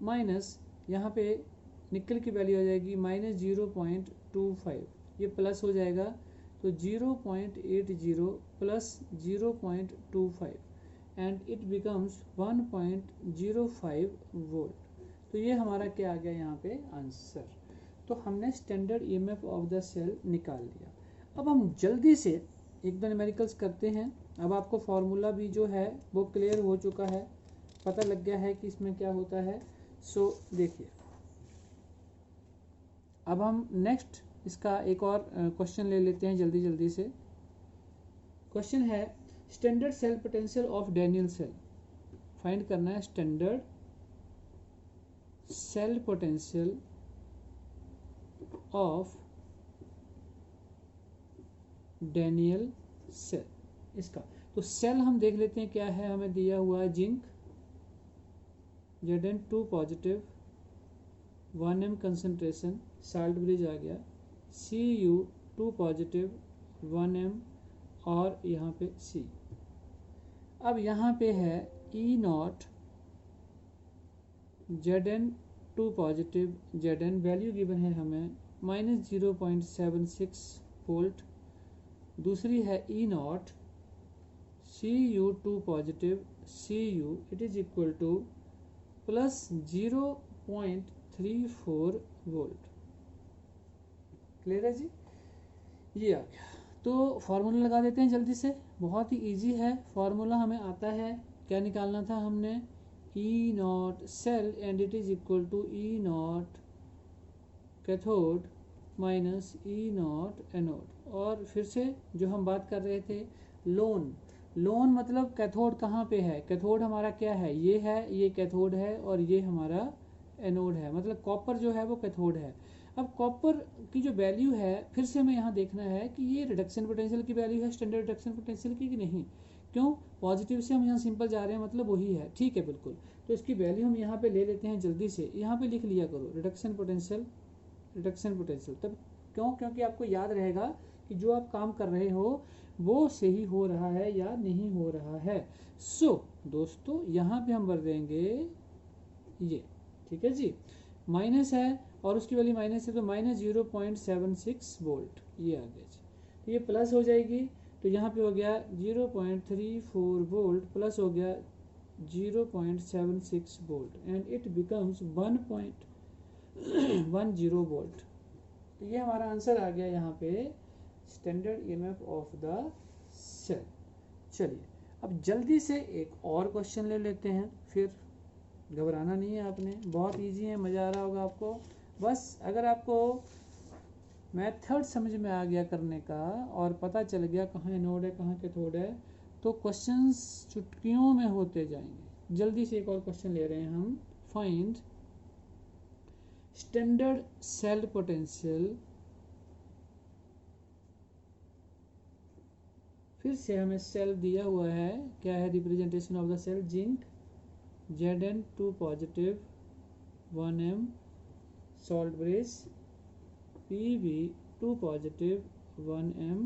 माइनस यहाँ पे निकल की वैल्यू आ जाएगी -0.25, ये प्लस हो जाएगा तो 0.80 plus 0.25 and it becomes 1.05 volt. तो ये हमारा क्या आ गया यहाँ पे आंसर। तो हमने standard EMF of the cell निकाल लिया। अब हम जल्दी से एक दो न्यूमेरिकल्स करते हैं। अब आपको फॉर्मूला भी जो है वो क्लियर हो चुका है, पता लग गया है कि इसमें क्या होता है। सो देखिए अब हम नेक्स्ट इसका एक और क्वेश्चन ले लेते हैं जल्दी जल्दी से। क्वेश्चन है standard cell potential of Daniell cell. Find करना है standard cell potential of Daniell cell इसका। तो सेल हम देख लेते हैं क्या है, हमें दिया हुआ है zinc Zn2 positive 1m concentration, salt bridge आ गया, Cu2 पॉजिटिव 1m और यहाँ पे C। अब यहाँ पे है E0 Zn2 positive, Zn value given है हमें -0.76 वोल्ट। दूसरी है E0 Cu2 positive, Cu it is equal two plus 0.34 volt. Clear है जी, ये आ गया। तो फॉर्मूला लगा देते हैं जल्दी से, बहुत ही इजी है फॉर्मूला, हमें आता है। क्या निकालना था हमने E0 cell and it is equal to E0 cathode minus E0 anode. और फिर से जो हम बात कर रहे थे लोन मतलब कैथोड कहाँ पे है, कैथोड हमारा क्या है ये है, ये कैथोड है और ये हमारा एनोड है, मतलब कॉपर जो है वो कैथोड है। अब कॉपर की जो वैल्यू है फिर से हमें यहाँ देखना है कि ये रिडक्शन पोटेंशियल की वैल्यू है स्टैंडर्ड रिडक्शन पोटेंशियल की कि नहीं। क्यों पॉजिटिव से हम यहाँ सिंपल जा रहे हैं, मतलब वही है, ठीक है बिल्कुल। तो इसकी वैल्यू हम यहाँ पे ले लेते हैं जल्दी से, यहाँ पे लिख लिया करो रिडक्शन पोटेंशियल तब क्यों, क्योंकि आपको याद रहेगा कि जो आप काम कर रहे हो वो सही हो रहा है या नहीं हो रहा है। सो दोस्तों यहाँ पे हम भर देंगे ये, ठीक है जी, माइनस है और उसकी वैल्यू माइनस है तो -0.76 वोल्ट ये आ गया जी। तो ये प्लस हो जाएगी, तो यहाँ पे हो गया 0.34 वोल्ट प्लस हो गया 0.76 volt and it becomes 1.10 volt. तो ये हमारा आंसर आ गया यहाँ पे standard EMF of the cell. चलिए अब जल्दी से एक और क्वेश्चन ले लेते हैं, फिर घबराना नहीं है आपने, बहुत इजी है, मज़ा आ रहा होगा आपको। बस अगर आपको मेथड समझ में आ गया करने का और पता चल गया कहाँ एनोड है कहाँ कैथोड है, तो क्वेश्चंस चुटकियों में होते जाएंगे। जल्दी से एक और क्वेश्चन ले रहे हैं हम, फाइंड स्टैंडर्ड सेल पोटेंशियल। फिर से हमें सेल दिया हुआ है, क्या है representation of the cell, zinc Zn2 positive 1m, salt bridge Pb2 positive 1m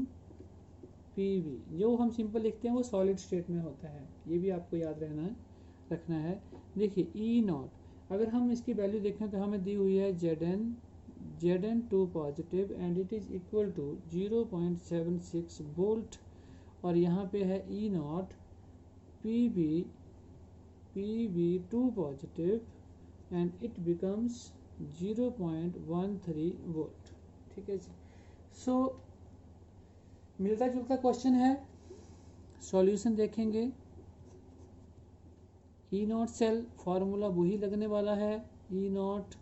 Pb, जो हम सिंपल लिखते हैं वो सॉलिड स्टेट में होता है, ये भी आपको याद रखना है। देखिए ई नॉट, अगर हम इसकी वैल्यू देखें तो हमें दी हुई है Zn2 positive and it is equal to 0.76 volt, और यहाँ पे है E naught Pb2 positive and it becomes 0.13 volt. ठीक है जी। सो मिलता जुलता क्वेश्चन है, सॉल्यूशन देखेंगे। ई नॉट सेल फार्मूला वही लगने वाला है, E naught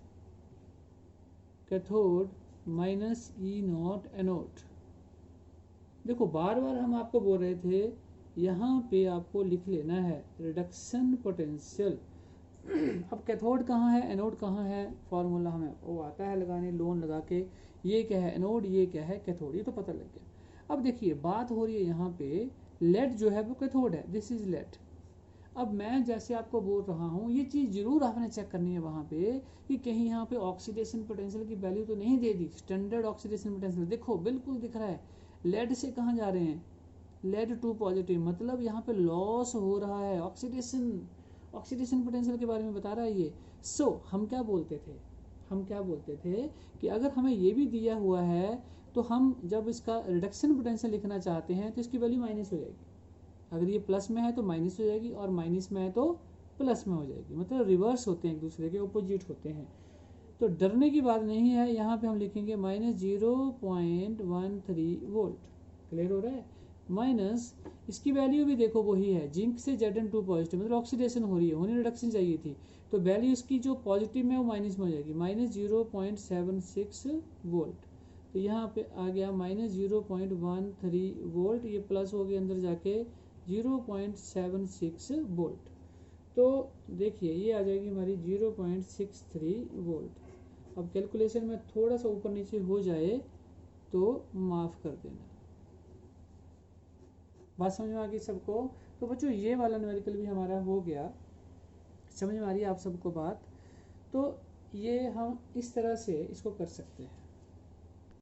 cathode minus E naught anode. देखो बार बार हम आपको बोल रहे थे यहाँ पे आपको लिख लेना है रिडक्शन पोटेंशियल। अब कैथोड कहाँ है, एनोड कहाँ है, फार्मूला हमें वो आता है लगाने, लोन लगा के, ये क्या है एनोड, ये क्या है कैथोड, ये तो पता लग गया। अब देखिए बात हो रही है यहाँ पे लेड जो है वो कैथोड है, दिस इज लेड। अब मैं जैसे आपको बोल रहा हूँ ये चीज़ जरूर आपने चेक करनी है वहाँ पे कि कहीं यहाँ पे ऑक्सीडेशन पोटेंशियल की वैल्यू तो नहीं दे दी। स्टैंडर्ड ऑक्सीडेशन पोटेंशियल देखो बिल्कुल दिख रहा है, लेड से कहाँ जा रहे हैं, लेड 2 पॉजिटिव, मतलब यहाँ पे लॉस हो रहा है, ऑक्सीडेशन पोटेंशियल के बारे में बता रहा है ये। सो हम क्या बोलते थे कि अगर हमें ये भी दिया हुआ है तो हम जब इसका रिडक्शन पोटेंशियल लिखना चाहते हैं तो इसकी वैल्यू माइनस हो जाएगी। अगर ये प्लस में है तो माइनस हो जाएगी, और माइनस में है तो प्लस में हो जाएगी, मतलब रिवर्स होते हैं, एक दूसरे के अपोजिट होते हैं। तो डरने की बात नहीं है, यहाँ पे हम लिखेंगे -0.13 वोल्ट। क्लियर हो रहा है। माइनस इसकी वैल्यू भी देखो वही है, जिंक से Zn2 पॉजिटिव, मतलब ऑक्सीडेशन हो रही है, होने रिडक्शन चाहिए थी, तो वैल्यू इसकी जो पॉजिटिव में वो माइनस में हो जाएगी, -0.76 वोल्ट। तो यहाँ पे आ गया -0.13 वोल्ट, ये प्लस हो गया अंदर जाके 0.76 वोल्ट। तो देखिए ये आ जाएगी हमारी 0.63 वोल्ट। अब कैलकुलेशन में थोड़ा सा ऊपर नीचे हो जाए तो माफ़ कर देना। बात समझ में आ गई सबको। तो बच्चों ये वाला न्यूमेरिकल भी हमारा हो गया, समझ में आ रही है आप सबको बात। तो ये हम इस तरह से इसको कर सकते हैं।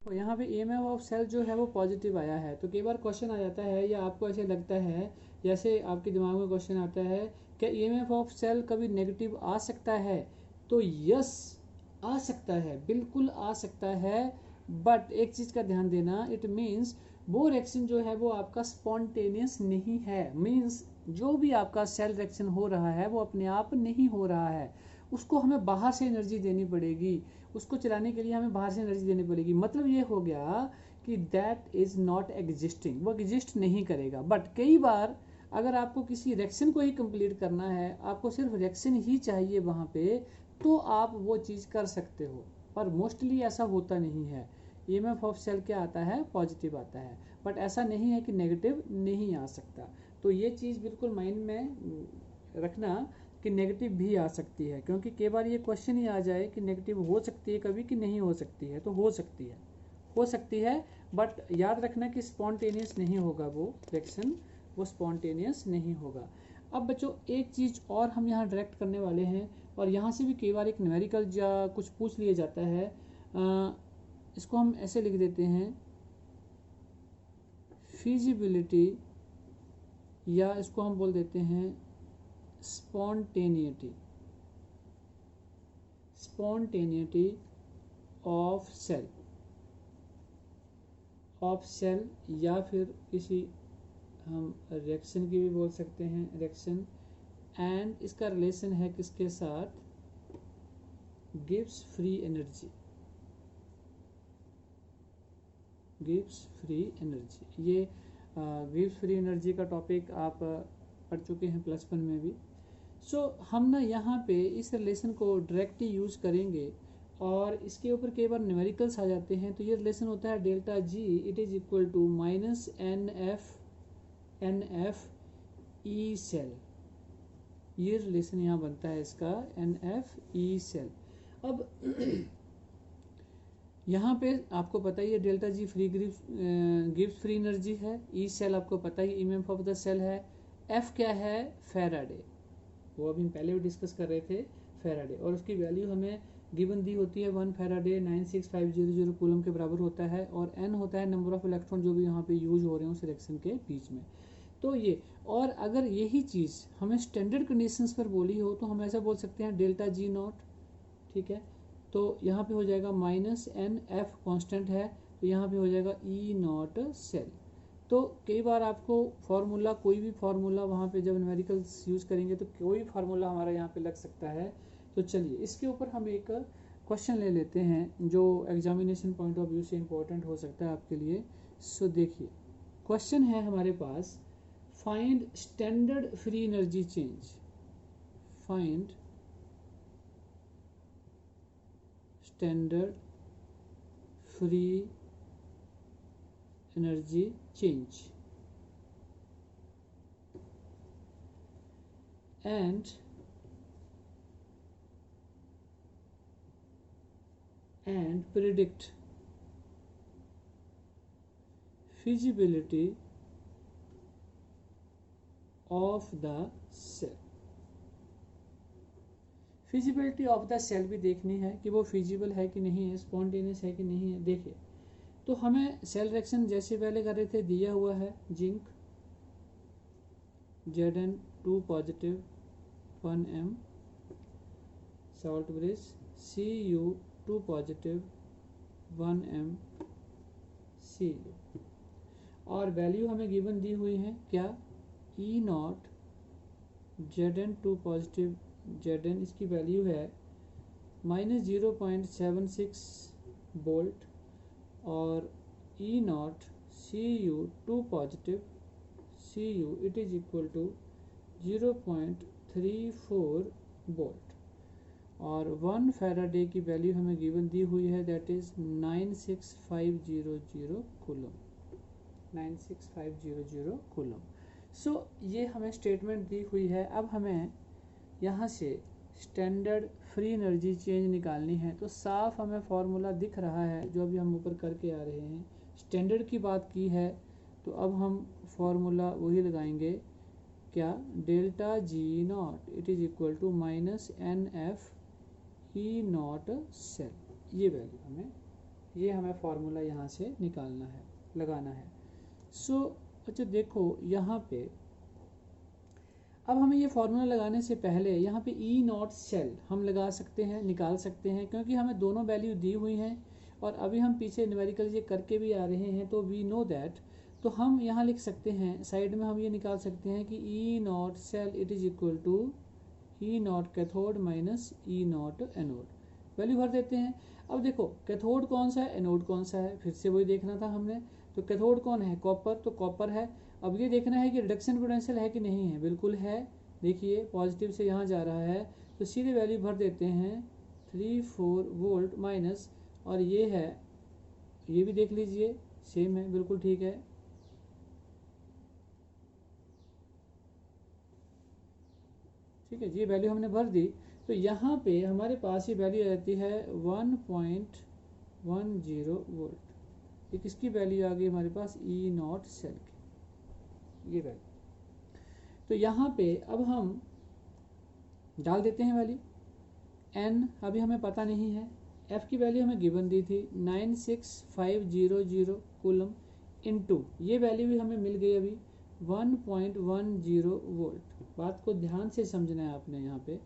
तो यहाँ पे EMF ऑफ सेल जो है वो पॉजिटिव आया है। तो कई बार क्वेश्चन आ जाता है या आपको ऐसे लगता है जैसे आपके दिमाग में क्वेश्चन आता है क्या EMF ऑफ सेल कभी नेगेटिव आ सकता है, तो यस आ सकता है, बिल्कुल आ सकता है। बट एक चीज़ का ध्यान देना, इट मीन्स वो रिएक्शन जो है वो आपका स्पॉन्टेनियस नहीं है। मीन्स जो भी आपका सेल रिएक्शन हो रहा है वो अपने आप नहीं हो रहा है, उसको हमें बाहर से एनर्जी देनी पड़ेगी, उसको चलाने के लिए हमें बाहर से एनर्जी देनी पड़ेगी। मतलब ये हो गया कि दैट इज़ नॉट एग्जिस्टिंग, वो एग्जिस्ट नहीं करेगा। बट कई बार अगर आपको किसी रिएक्शन को ही कंप्लीट करना है, आपको सिर्फ रिएक्शन ही चाहिए वहाँ पे, तो आप वो चीज़ कर सकते हो, पर मोस्टली ऐसा होता नहीं है। EMF ऑफ सेल क्या आता है, पॉजिटिव आता है, बट ऐसा नहीं है कि नेगेटिव नहीं आ सकता। तो ये चीज़ बिल्कुल माइंड में रखना कि नेगेटिव भी आ सकती है, क्योंकि कई बार ये क्वेश्चन ही आ जाए कि नेगेटिव हो सकती है कभी कि नहीं हो सकती है। तो हो सकती है, बट याद रखना कि स्पॉन्टेनियस नहीं होगा वो रिएक्शन, वो स्पॉन्टेनियस नहीं होगा। अब बच्चों एक चीज़ और हम यहाँ डायरेक्ट करने वाले हैं, और यहाँ से भी कई बार एक न्यूमेरिकल या कुछ पूछ लिया जाता है। इसको हम ऐसे लिख देते हैं, फिजिबिलिटी, या इसको हम बोल देते हैं स्पॉन्टेनिटी ऑफ सेल, या फिर किसी हम रिएक्शन की भी बोल सकते हैं, रिएक्शन। एंड इसका रिलेशन है किसके साथ, गिब्स फ्री एनर्जी। ये गिब्स फ्री एनर्जी का टॉपिक आप पढ़ चुके हैं +1 में भी। सो हम ना यहाँ पे इस रिलेशन को डायरेक्टली यूज़ करेंगे, और इसके ऊपर कई बार न्यूमेरिकल्स आ जाते हैं। तो ये रिलेशन होता है delta G, it is equal to -NF E cell. ये रिलेशन यहाँ बनता है इसका, NF ई सेल। अब यहाँ पे आपको पता ही है डेल्टा जी फ्री गिब्स फ्री एनर्जी है, ई सेल आपको पता ही EMF ऑफ द सेल है, एफ क्या है, फैराडे, वो अभी हम पहले भी डिस्कस कर रहे थे, फैराडे, और उसकी वैल्यू हमें गिवन दी होती है 1 फैराडे 96500 कूलम के बराबर होता है, और n होता है नंबर ऑफ इलेक्ट्रॉन जो भी यहाँ पे यूज हो रहे हैं उस रिएक्शन के बीच में। तो ये, और अगर यही चीज़ हमें स्टैंडर्ड कंडीशंस पर बोली हो तो हम ऐसा बोल सकते हैं डेल्टा जी नॉट, ठीक है। तो यहाँ पे हो जाएगा माइनस एन, एफ कॉन्स्टेंट है, तो यहाँ पे हो जाएगा ई नॉट सेल। तो कई बार आपको फार्मूला, कोई भी फार्मूला वहाँ पे जब न्यूमेरिकल्स यूज़ करेंगे तो कोई भी फार्मूला हमारा यहाँ पे लग सकता है। तो चलिए इसके ऊपर हम एक क्वेश्चन ले लेते हैं जो एग्जामिनेशन पॉइंट ऑफ व्यू से इम्पोर्टेंट हो सकता है आपके लिए। सो देखिए क्वेश्चन है हमारे पास, find standard free energy change, find standard free energy change and predict feasibility of the cell। Feasibility of the cell भी देखनी है कि वो फिजिबल है कि नहीं है, स्पॉन्टेनियस है कि नहीं है। देखिए तो हमें सेल रिएक्शन जैसे पहले कर रहे थे, दिया हुआ है zinc Zn2 positive 1m, salt bridge Cu2 positive 1m Cu, और वैल्यू हमें गिवन दी हुई है क्या, E naught Zn2 positive Zn, इसकी वैल्यू है -0.76 वोल्ट, और E naught Cu2 positive Cu it is equal to 0.34 volt, और 1 फैराडे की वैल्यू हमें गिवन दी हुई है, दैट इज 96500 कूलम, 96500 कूलम। सो ये हमें स्टेटमेंट दी हुई है। अब हमें यहाँ से स्टैंडर्ड फ्री एनर्जी चेंज निकालनी है, तो साफ हमें फॉर्मूला दिख रहा है जो अभी हम ऊपर करके आ रहे हैं। स्टैंडर्ड की बात की है तो अब हम फॉर्मूला वही लगाएंगे, क्या, delta G naught it is equal to minus N F E naught cell. ये वैल्यू हमें, ये हमें फॉर्मूला यहाँ से निकालना है, लगाना है। सो अच्छा देखो यहाँ पे, अब हमें ये फार्मूला लगाने से पहले यहाँ पे ई नॉट सेल हम लगा सकते हैं, निकाल सकते हैं, क्योंकि हमें दोनों वैल्यू दी हुई हैं और अभी हम पीछे न्यूमेरिकल ये करके भी आ रहे हैं, तो वी नो दैट। तो हम यहाँ लिख सकते हैं, साइड में हम ये निकाल सकते हैं कि E naught cell it is equal to E naught cathode minus E naught anode, value भर देते हैं। अब देखो कैथोड कौन सा है, एनोड कौन सा है, फिर से वही देखना था हमने। तो कैथोड कौन है, कॉपर, तो कॉपर है। अब ये देखना है कि रिडक्शन पोटेंशियल है कि नहीं है, बिल्कुल है। देखिए पॉजिटिव से यहाँ जा रहा है तो सीधे वैल्यू भर देते हैं 34 वोल्ट माइनस, और ये है, ये भी देख लीजिए सेम है, बिल्कुल ठीक है। ठीक है, ये वैल्यू हमने भर दी। तो यहाँ पे हमारे पास ये वैल्यू रहती है 1.10 वोल्ट। एक इसकी वैल्यू आ गई हमारे पास ई नॉट सेल की, ये वैल्यू। तो यहाँ पे अब हम डाल देते हैं वैल्यू। एन अभी हमें पता नहीं है, एफ की वैल्यू हमें गिवन दी थी 96500 कूलम, इनटू ये वैल्यू भी हमें मिल गई अभी 1.10 वोल्ट। बात को ध्यान से समझना है आपने यहाँ पे।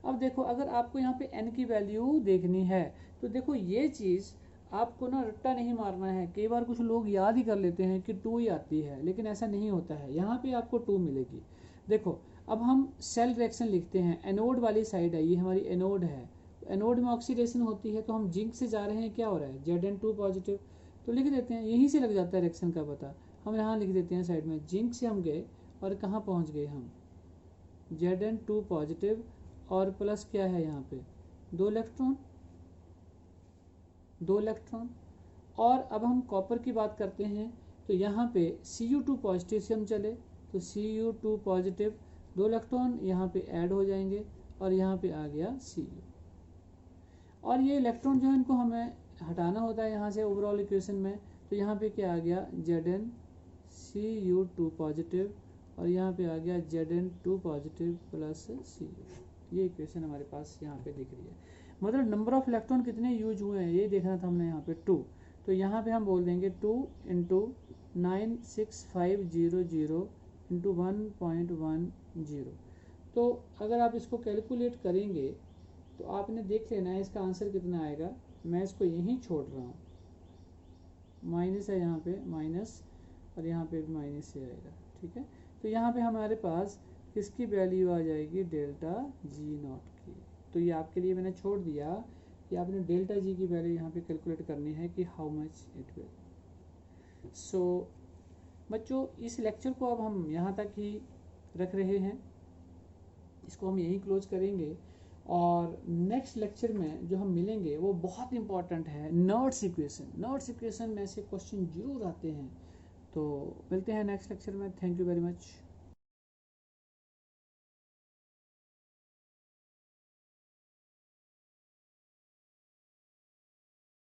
अब देखो अगर आपको यहाँ पे एन की वैल्यू देखनी है तो देखो ये चीज़ आपको ना रट्टा नहीं मारना है। कई बार कुछ लोग याद ही कर लेते हैं कि 2 ही आती है, लेकिन ऐसा नहीं होता है। यहाँ पे आपको 2 मिलेगी। देखो अब हम सेल रिएक्शन लिखते हैं, एनोड वाली साइड है, ये हमारी एनोड है। एनोड में ऑक्सीडेशन होती है, तो हम जिंक से जा रहे हैं, क्या हो रहा है, Zn2 पॉजिटिव, तो लिख देते हैं, यहीं से लग जाता है रिएक्शन का पता। हम यहाँ लिख देते हैं साइड में, जिंक से हम गए और कहाँ पहुँच गए हम, Zn2 पॉजिटिव, और प्लस क्या है यहाँ पे 2 इलेक्ट्रॉन, 2 इलेक्ट्रॉन। और अब हम कॉपर की बात करते हैं, तो यहाँ पे Cu2 पॉजिटिव से हम चले तो Cu2 पॉजिटिव, 2 इलेक्ट्रॉन यहाँ पे ऐड हो जाएंगे और यहाँ पे आ गया Cu। और ये इलेक्ट्रॉन जो है इनको हमें हटाना होता है यहाँ से ओवरऑल इक्वेशन में, तो यहाँ पे क्या आ गया Zn Cu2 पॉजिटिव, और यहाँ पे आ गया Zn2 पॉजिटिव प्लस Cu। ये इक्वेशन हमारे पास यहाँ पे दिख रही है। मतलब नंबर ऑफ इलेक्ट्रॉन कितने यूज हुए हैं ये देखना था हमने यहाँ पे 2। तो यहाँ पे हम बोल देंगे 2 इंटू 96500 इंटू 1.10। तो अगर आप इसको कैलकुलेट करेंगे तो आपने देख लेना है इसका आंसर कितना आएगा। मैं इसको यहीं छोड़ रहा हूँ, माइनस है यहाँ पे माइनस, और यहाँ पे भी माइनस ही आएगा, ठीक है। तो यहाँ पे हमारे पास किसकी वैल्यू आ जाएगी, डेल्टा जी नॉट की। तो ये आपके लिए मैंने छोड़ दिया कि आपने डेल्टा जी की वैल्यू यहाँ पे कैलकुलेट करनी है कि हाउ मच इट विल। सो बच्चों इस लेक्चर को अब हम यहाँ तक ही रख रहे हैं, इसको हम यहीं क्लोज करेंगे। और नेक्स्ट लेक्चर में जो हम मिलेंगे वो बहुत इंपॉर्टेंट है, नॉट्स इक्वेशन। नॉट्स इक्वेशन में से क्वेश्चन जरूर आते हैं। तो मिलते हैं नेक्स्ट लेक्चर में। Thank you very much.